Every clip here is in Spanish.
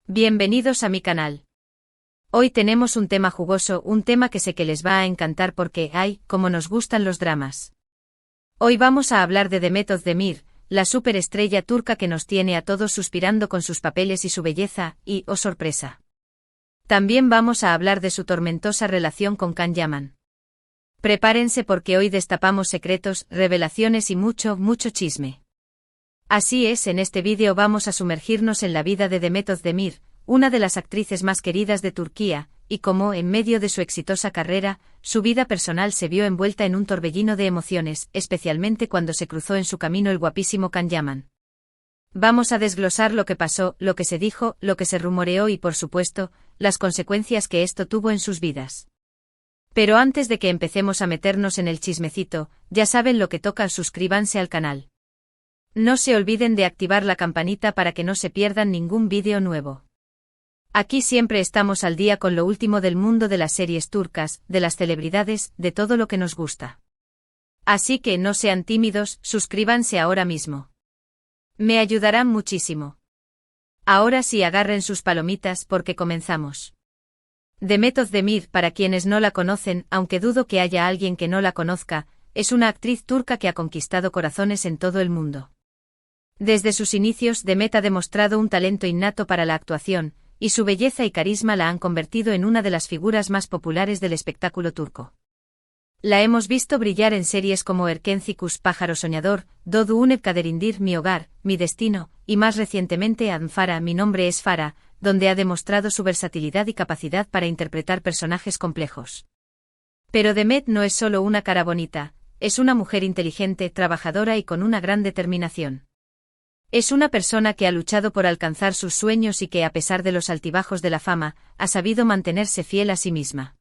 Bienvenidos a mi canal. Hoy tenemos un tema jugoso, un tema que sé que les va a encantar porque, ¡ay!, cómo nos gustan los dramas. Hoy vamos a hablar de Demet Özdemir, la superestrella turca que nos tiene a todos suspirando con sus papeles y su belleza, y, oh sorpresa. También vamos a hablar de su tormentosa relación con Can Yaman. Prepárense porque hoy destapamos secretos, revelaciones y mucho chisme. Así es, en este vídeo vamos a sumergirnos en la vida de Demet Özdemir, una de las actrices más queridas de Turquía, y cómo, en medio de su exitosa carrera, su vida personal se vio envuelta en un torbellino de emociones, especialmente cuando se cruzó en su camino el guapísimo Can Yaman. Vamos a desglosar lo que pasó, lo que se dijo, lo que se rumoreó y, por supuesto, las consecuencias que esto tuvo en sus vidas. Pero antes de que empecemos a meternos en el chismecito, ya saben lo que toca, suscríbanse al canal. No se olviden de activar la campanita para que no se pierdan ningún vídeo nuevo. Aquí siempre estamos al día con lo último del mundo de las series turcas, de las celebridades, de todo lo que nos gusta. Así que no sean tímidos, suscríbanse ahora mismo. Me ayudarán muchísimo. Ahora sí, agarren sus palomitas porque comenzamos. Demet Özdemir, para quienes no la conocen, aunque dudo que haya alguien que no la conozca, es una actriz turca que ha conquistado corazones en todo el mundo. Desde sus inicios, Demet ha demostrado un talento innato para la actuación, y su belleza y carisma la han convertido en una de las figuras más populares del espectáculo turco. La hemos visto brillar en series como Erkencikus, Pájaro Soñador, Doğdu Une Kaderindir, Mi Hogar, Mi Destino, y más recientemente Farah, Mi Nombre es Farah, donde ha demostrado su versatilidad y capacidad para interpretar personajes complejos. Pero Demet no es solo una cara bonita, es una mujer inteligente, trabajadora y con una gran determinación. Es una persona que ha luchado por alcanzar sus sueños y que, a pesar de los altibajos de la fama, ha sabido mantenerse fiel a sí misma.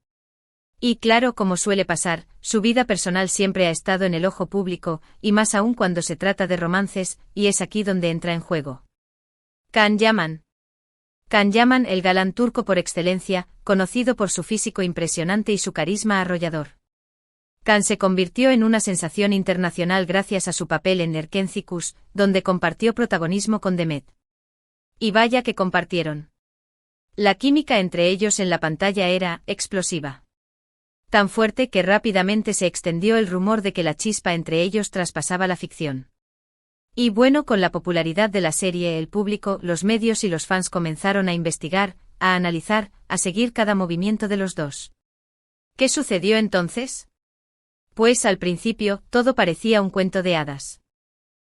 Y claro, como suele pasar, su vida personal siempre ha estado en el ojo público, y más aún cuando se trata de romances, y es aquí donde entra en juego Can Yaman. Can Yaman, el galán turco por excelencia, conocido por su físico impresionante y su carisma arrollador. Can se convirtió en una sensación internacional gracias a su papel en Erkencikus, donde compartió protagonismo con Demet. Y vaya que compartieron. La química entre ellos en la pantalla era explosiva. Tan fuerte que rápidamente se extendió el rumor de que la chispa entre ellos traspasaba la ficción. Y bueno, con la popularidad de la serie, el público, los medios y los fans comenzaron a investigar, a analizar, a seguir cada movimiento de los dos. ¿Qué sucedió entonces? Pues al principio, todo parecía un cuento de hadas.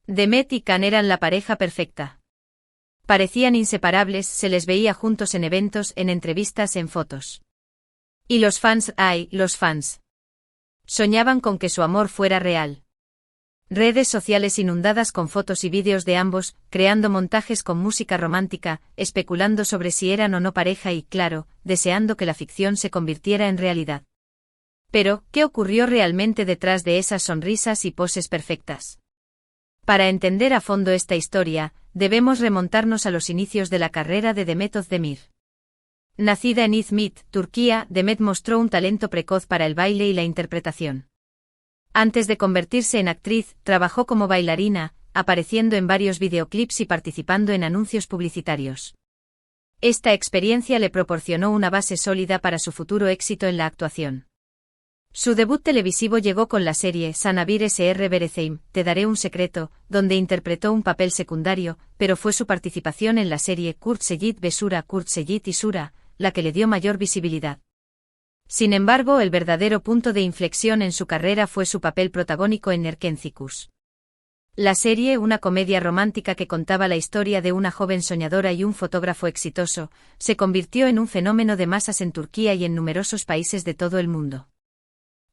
Demet y Can eran la pareja perfecta. Parecían inseparables, se les veía juntos en eventos, en entrevistas, en fotos. Y los fans, los fans. Soñaban con que su amor fuera real. Redes sociales inundadas con fotos y vídeos de ambos, creando montajes con música romántica, especulando sobre si eran o no pareja y, claro, deseando que la ficción se convirtiera en realidad. Pero, ¿qué ocurrió realmente detrás de esas sonrisas y poses perfectas? Para entender a fondo esta historia, debemos remontarnos a los inicios de la carrera de Demet Özdemir. Nacida en İzmit, Turquía, Demet mostró un talento precoz para el baile y la interpretación. Antes de convertirse en actriz, trabajó como bailarina, apareciendo en varios videoclips y participando en anuncios publicitarios. Esta experiencia le proporcionó una base sólida para su futuro éxito en la actuación. Su debut televisivo llegó con la serie Sana Bir Vereceğim, Te daré un secreto, donde interpretó un papel secundario, pero fue su participación en la serie Kurt Seyit ve Sura, Kurt Seyit y Sura, la que le dio mayor visibilidad. Sin embargo, el verdadero punto de inflexión en su carrera fue su papel protagónico en Erkencikus. La serie, una comedia romántica que contaba la historia de una joven soñadora y un fotógrafo exitoso, se convirtió en un fenómeno de masas en Turquía y en numerosos países de todo el mundo.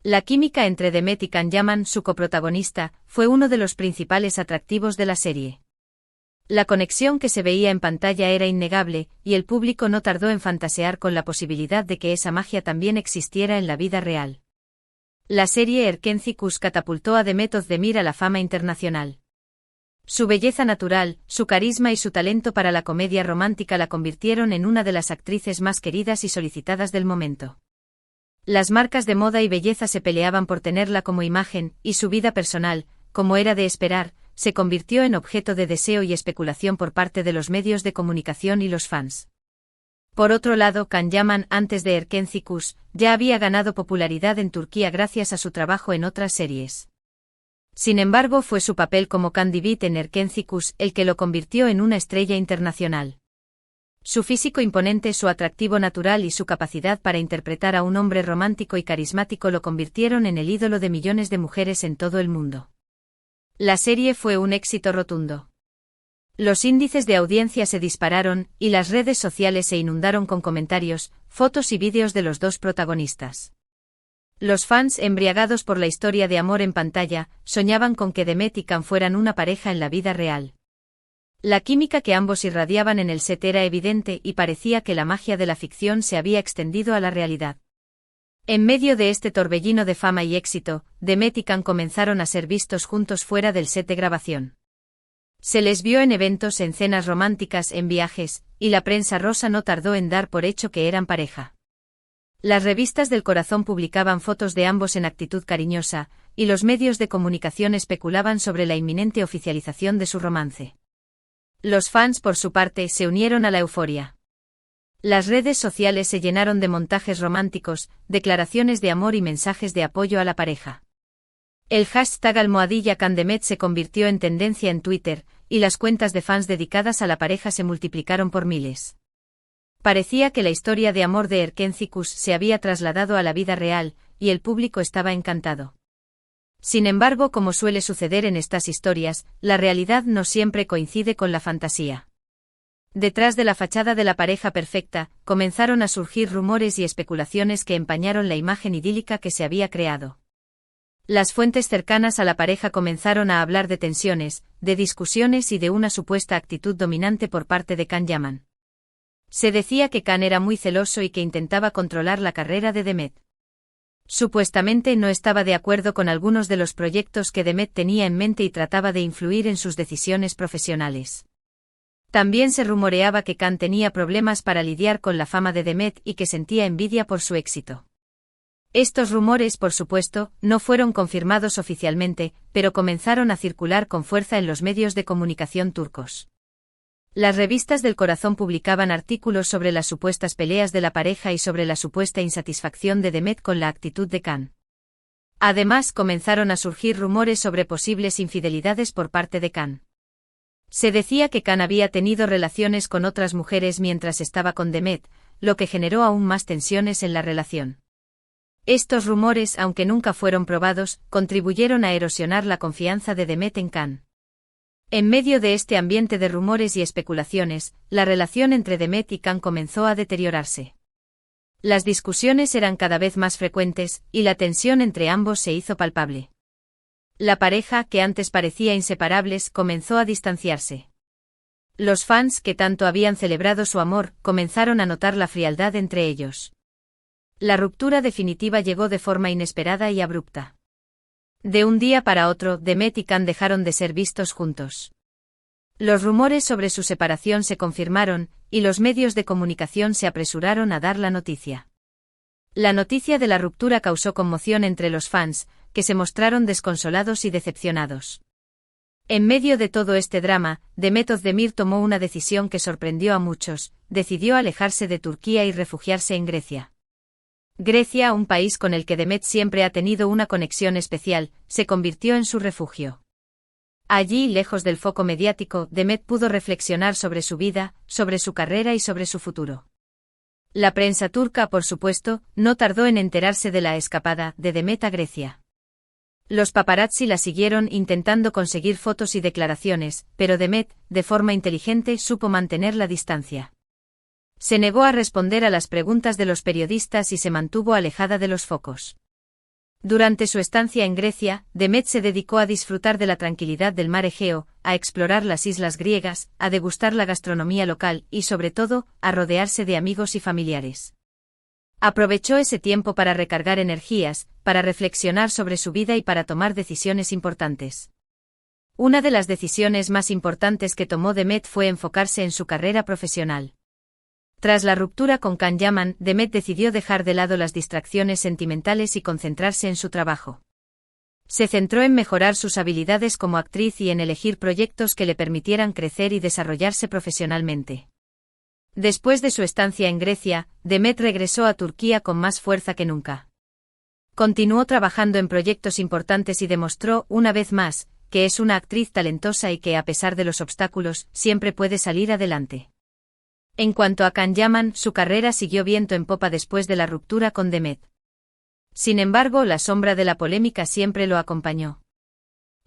La química entre Demet y Can Yaman, su coprotagonista, fue uno de los principales atractivos de la serie. La conexión que se veía en pantalla era innegable, y el público no tardó en fantasear con la posibilidad de que esa magia también existiera en la vida real. La serie Erkencikus catapultó a Demet Özdemir a la fama internacional. Su belleza natural, su carisma y su talento para la comedia romántica la convirtieron en una de las actrices más queridas y solicitadas del momento. Las marcas de moda y belleza se peleaban por tenerla como imagen, y su vida personal, como era de esperar, se convirtió en objeto de deseo y especulación por parte de los medios de comunicación y los fans. Por otro lado, Can Yaman, antes de Erkenci Kuş, ya había ganado popularidad en Turquía gracias a su trabajo en otras series. Sin embargo, fue su papel como Can Divit en Erkenci Kuş el que lo convirtió en una estrella internacional. Su físico imponente, su atractivo natural y su capacidad para interpretar a un hombre romántico y carismático lo convirtieron en el ídolo de millones de mujeres en todo el mundo. La serie fue un éxito rotundo. Los índices de audiencia se dispararon, y las redes sociales se inundaron con comentarios, fotos y vídeos de los dos protagonistas. Los fans, embriagados por la historia de amor en pantalla, soñaban con que Demet y Can fueran una pareja en la vida real. La química que ambos irradiaban en el set era evidente y parecía que la magia de la ficción se había extendido a la realidad. En medio de este torbellino de fama y éxito, Demet y Can comenzaron a ser vistos juntos fuera del set de grabación. Se les vio en eventos, en cenas románticas, en viajes, y la prensa rosa no tardó en dar por hecho que eran pareja. Las revistas del corazón publicaban fotos de ambos en actitud cariñosa, y los medios de comunicación especulaban sobre la inminente oficialización de su romance. Los fans, por su parte, se unieron a la euforia. Las redes sociales se llenaron de montajes románticos, declaraciones de amor y mensajes de apoyo a la pareja. El hashtag #CanDemet se convirtió en tendencia en Twitter, y las cuentas de fans dedicadas a la pareja se multiplicaron por miles. Parecía que la historia de amor de Erkenci Kuş se había trasladado a la vida real, y el público estaba encantado. Sin embargo, como suele suceder en estas historias, la realidad no siempre coincide con la fantasía. Detrás de la fachada de la pareja perfecta, comenzaron a surgir rumores y especulaciones que empañaron la imagen idílica que se había creado. Las fuentes cercanas a la pareja comenzaron a hablar de tensiones, de discusiones y de una supuesta actitud dominante por parte de Can Yaman. Se decía que Can era muy celoso y que intentaba controlar la carrera de Demet. Supuestamente no estaba de acuerdo con algunos de los proyectos que Demet tenía en mente y trataba de influir en sus decisiones profesionales. También se rumoreaba que Can tenía problemas para lidiar con la fama de Demet y que sentía envidia por su éxito. Estos rumores, por supuesto, no fueron confirmados oficialmente, pero comenzaron a circular con fuerza en los medios de comunicación turcos. Las revistas del corazón publicaban artículos sobre las supuestas peleas de la pareja y sobre la supuesta insatisfacción de Demet con la actitud de Can. Además, comenzaron a surgir rumores sobre posibles infidelidades por parte de Can. Se decía que Can había tenido relaciones con otras mujeres mientras estaba con Demet, lo que generó aún más tensiones en la relación. Estos rumores, aunque nunca fueron probados, contribuyeron a erosionar la confianza de Demet en Can. En medio de este ambiente de rumores y especulaciones, la relación entre Demet y Can comenzó a deteriorarse. Las discusiones eran cada vez más frecuentes, y la tensión entre ambos se hizo palpable. La pareja, que antes parecía inseparables, comenzó a distanciarse. Los fans, que tanto habían celebrado su amor, comenzaron a notar la frialdad entre ellos. La ruptura definitiva llegó de forma inesperada y abrupta. De un día para otro, Demet y Can dejaron de ser vistos juntos. Los rumores sobre su separación se confirmaron, y los medios de comunicación se apresuraron a dar la noticia. La noticia de la ruptura causó conmoción entre los fans, que se mostraron desconsolados y decepcionados. En medio de todo este drama, Demet Özdemir tomó una decisión que sorprendió a muchos: decidió alejarse de Turquía y refugiarse en Grecia. Grecia, un país con el que Demet siempre ha tenido una conexión especial, se convirtió en su refugio. Allí, lejos del foco mediático, Demet pudo reflexionar sobre su vida, sobre su carrera y sobre su futuro. La prensa turca, por supuesto, no tardó en enterarse de la escapada de Demet a Grecia. Los paparazzi la siguieron intentando conseguir fotos y declaraciones, pero Demet, de forma inteligente, supo mantener la distancia. Se negó a responder a las preguntas de los periodistas y se mantuvo alejada de los focos. Durante su estancia en Grecia, Demet se dedicó a disfrutar de la tranquilidad del mar Egeo, a explorar las islas griegas, a degustar la gastronomía local y, sobre todo, a rodearse de amigos y familiares. Aprovechó ese tiempo para recargar energías, para reflexionar sobre su vida y para tomar decisiones importantes. Una de las decisiones más importantes que tomó Demet fue enfocarse en su carrera profesional. Tras la ruptura con Can Yaman, Demet decidió dejar de lado las distracciones sentimentales y concentrarse en su trabajo. Se centró en mejorar sus habilidades como actriz y en elegir proyectos que le permitieran crecer y desarrollarse profesionalmente. Después de su estancia en Grecia, Demet regresó a Turquía con más fuerza que nunca. Continuó trabajando en proyectos importantes y demostró, una vez más, que es una actriz talentosa y que, a pesar de los obstáculos, siempre puede salir adelante. En cuanto a Can Yaman, su carrera siguió viento en popa después de la ruptura con Demet. Sin embargo, la sombra de la polémica siempre lo acompañó.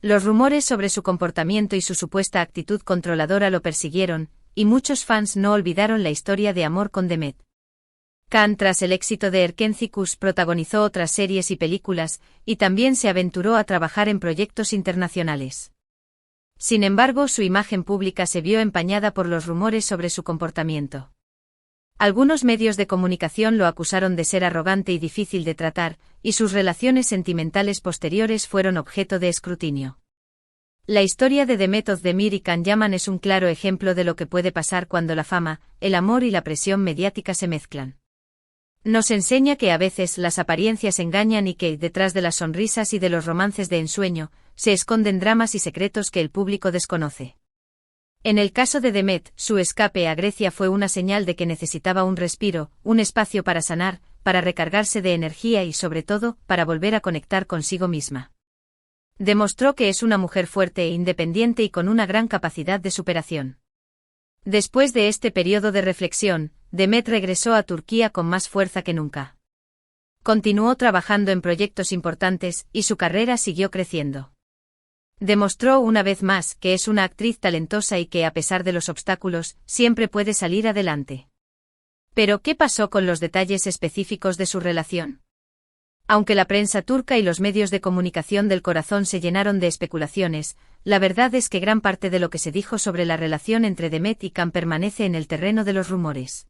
Los rumores sobre su comportamiento y su supuesta actitud controladora lo persiguieron, y muchos fans no olvidaron la historia de amor con Demet. Can, tras el éxito de Erkenci Kuş, protagonizó otras series y películas, y también se aventuró a trabajar en proyectos internacionales. Sin embargo, su imagen pública se vio empañada por los rumores sobre su comportamiento. Algunos medios de comunicación lo acusaron de ser arrogante y difícil de tratar, y sus relaciones sentimentales posteriores fueron objeto de escrutinio. La historia de Demet Özdemir y Can Yaman es un claro ejemplo de lo que puede pasar cuando la fama, el amor y la presión mediática se mezclan. Nos enseña que a veces las apariencias engañan y que, detrás de las sonrisas y de los romances de ensueño, se esconden dramas y secretos que el público desconoce. En el caso de Demet, su escape a Grecia fue una señal de que necesitaba un respiro, un espacio para sanar, para recargarse de energía y, sobre todo, para volver a conectar consigo misma. Demostró que es una mujer fuerte e independiente y con una gran capacidad de superación. Después de este periodo de reflexión, Demet regresó a Turquía con más fuerza que nunca. Continuó trabajando en proyectos importantes, y su carrera siguió creciendo. Demostró una vez más que es una actriz talentosa y que, a pesar de los obstáculos, siempre puede salir adelante. Pero, ¿qué pasó con los detalles específicos de su relación? Aunque la prensa turca y los medios de comunicación del corazón se llenaron de especulaciones, la verdad es que gran parte de lo que se dijo sobre la relación entre Demet y Can permanece en el terreno de los rumores.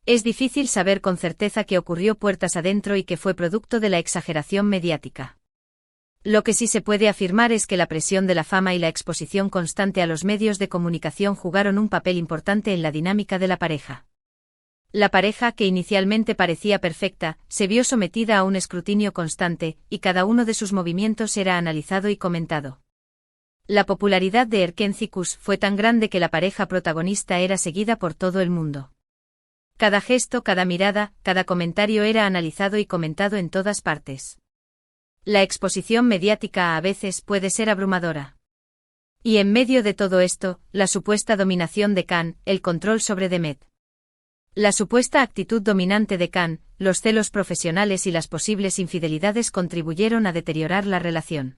Es difícil saber con certeza qué ocurrió puertas adentro y que fue producto de la exageración mediática. Lo que sí se puede afirmar es que la presión de la fama y la exposición constante a los medios de comunicación jugaron un papel importante en la dinámica de la pareja. La pareja, que inicialmente parecía perfecta, se vio sometida a un escrutinio constante, y cada uno de sus movimientos era analizado y comentado. La popularidad de Erkenci Kuş fue tan grande que la pareja protagonista era seguida por todo el mundo. Cada gesto, cada mirada, cada comentario era analizado y comentado en todas partes. La exposición mediática a veces puede ser abrumadora. Y en medio de todo esto, la supuesta dominación de Can, el control sobre Demet. La supuesta actitud dominante de Can, los celos profesionales y las posibles infidelidades contribuyeron a deteriorar la relación.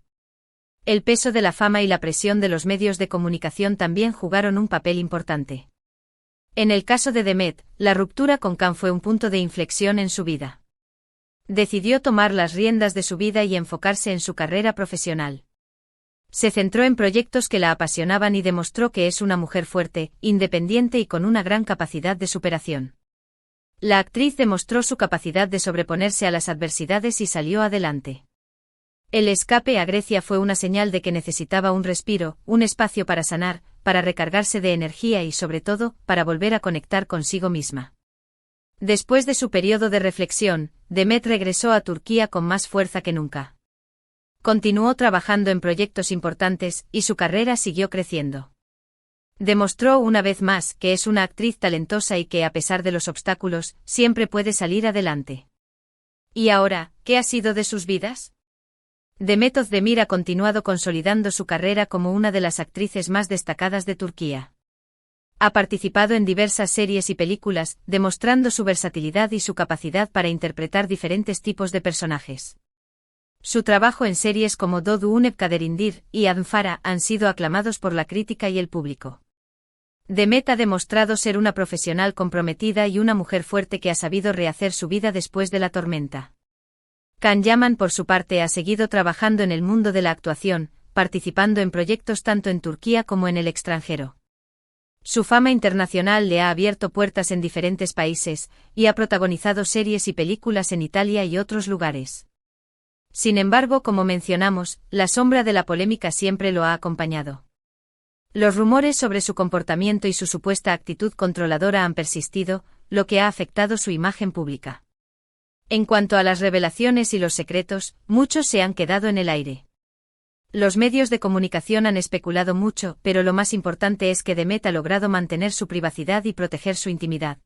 El peso de la fama y la presión de los medios de comunicación también jugaron un papel importante. En el caso de Demet, la ruptura con Can fue un punto de inflexión en su vida. Decidió tomar las riendas de su vida y enfocarse en su carrera profesional. Se centró en proyectos que la apasionaban y demostró que es una mujer fuerte, independiente y con una gran capacidad de superación. La actriz demostró su capacidad de sobreponerse a las adversidades y salió adelante. El escape a Grecia fue una señal de que necesitaba un respiro, un espacio para sanar, para recargarse de energía y, sobre todo, para volver a conectar consigo misma. Después de su periodo de reflexión, Demet regresó a Turquía con más fuerza que nunca. Continuó trabajando en proyectos importantes, y su carrera siguió creciendo. Demostró una vez más que es una actriz talentosa y que, a pesar de los obstáculos, siempre puede salir adelante. ¿Y ahora, qué ha sido de sus vidas? Demet Özdemir ha continuado consolidando su carrera como una de las actrices más destacadas de Turquía. Ha participado en diversas series y películas, demostrando su versatilidad y su capacidad para interpretar diferentes tipos de personajes. Su trabajo en series como Doğu Unep Kaderindir y Adnfara han sido aclamados por la crítica y el público. Demet ha demostrado ser una profesional comprometida y una mujer fuerte que ha sabido rehacer su vida después de la tormenta. Can Yaman, por su parte, ha seguido trabajando en el mundo de la actuación, participando en proyectos tanto en Turquía como en el extranjero. Su fama internacional le ha abierto puertas en diferentes países, y ha protagonizado series y películas en Italia y otros lugares. Sin embargo, como mencionamos, la sombra de la polémica siempre lo ha acompañado. Los rumores sobre su comportamiento y su supuesta actitud controladora han persistido, lo que ha afectado su imagen pública. En cuanto a las revelaciones y los secretos, muchos se han quedado en el aire. Los medios de comunicación han especulado mucho, pero lo más importante es que Demet ha logrado mantener su privacidad y proteger su intimidad.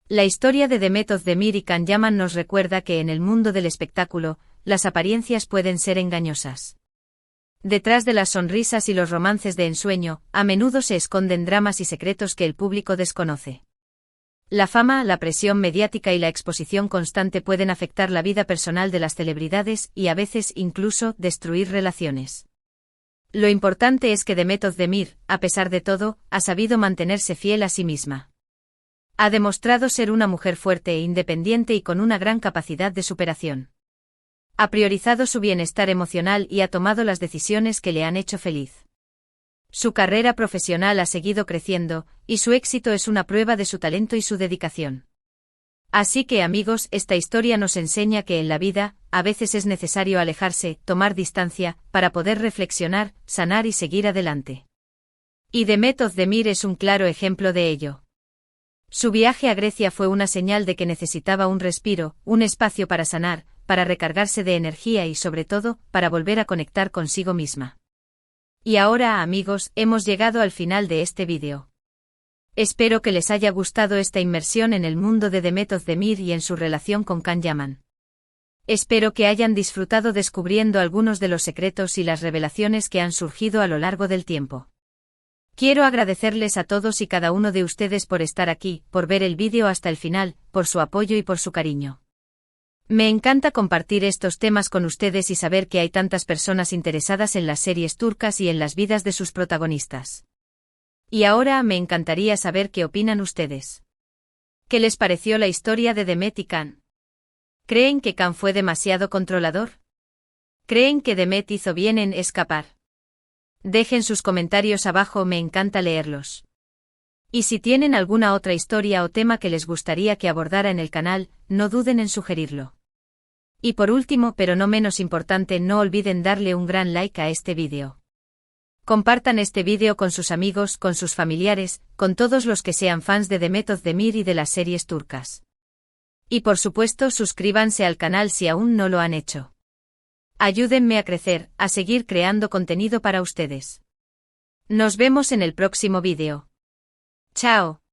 La historia de Demet Özdemir y Can Yaman nos recuerda que en el mundo del espectáculo, las apariencias pueden ser engañosas. Detrás de las sonrisas y los romances de ensueño, a menudo se esconden dramas y secretos que el público desconoce. La fama, la presión mediática y la exposición constante pueden afectar la vida personal de las celebridades y a veces incluso destruir relaciones. Lo importante es que Demet Özdemir, a pesar de todo, ha sabido mantenerse fiel a sí misma. Ha demostrado ser una mujer fuerte e independiente y con una gran capacidad de superación. Ha priorizado su bienestar emocional y ha tomado las decisiones que le han hecho feliz. Su carrera profesional ha seguido creciendo, y su éxito es una prueba de su talento y su dedicación. Así que amigos, esta historia nos enseña que en la vida, a veces es necesario alejarse, tomar distancia, para poder reflexionar, sanar y seguir adelante. Y Demet Özdemir es un claro ejemplo de ello. Su viaje a Grecia fue una señal de que necesitaba un respiro, un espacio para sanar, para recargarse de energía y sobre todo, para volver a conectar consigo misma. Y ahora, amigos, hemos llegado al final de este vídeo. Espero que les haya gustado esta inmersión en el mundo de Demet Özdemir y en su relación con Can Yaman. Espero que hayan disfrutado descubriendo algunos de los secretos y las revelaciones que han surgido a lo largo del tiempo. Quiero agradecerles a todos y cada uno de ustedes por estar aquí, por ver el vídeo hasta el final, por su apoyo y por su cariño. Me encanta compartir estos temas con ustedes y saber que hay tantas personas interesadas en las series turcas y en las vidas de sus protagonistas. Y ahora me encantaría saber qué opinan ustedes. ¿Qué les pareció la historia de Demet y Can? ¿Creen que Can fue demasiado controlador? ¿Creen que Demet hizo bien en escapar? Dejen sus comentarios abajo, me encanta leerlos. Y si tienen alguna otra historia o tema que les gustaría que abordara en el canal, no duden en sugerirlo. Y por último, pero no menos importante, no olviden darle un gran like a este vídeo. Compartan este vídeo con sus amigos, con sus familiares, con todos los que sean fans de Demet Özdemir y de las series turcas. Y por supuesto, suscríbanse al canal si aún no lo han hecho. Ayúdenme a crecer, a seguir creando contenido para ustedes. Nos vemos en el próximo vídeo. Chao.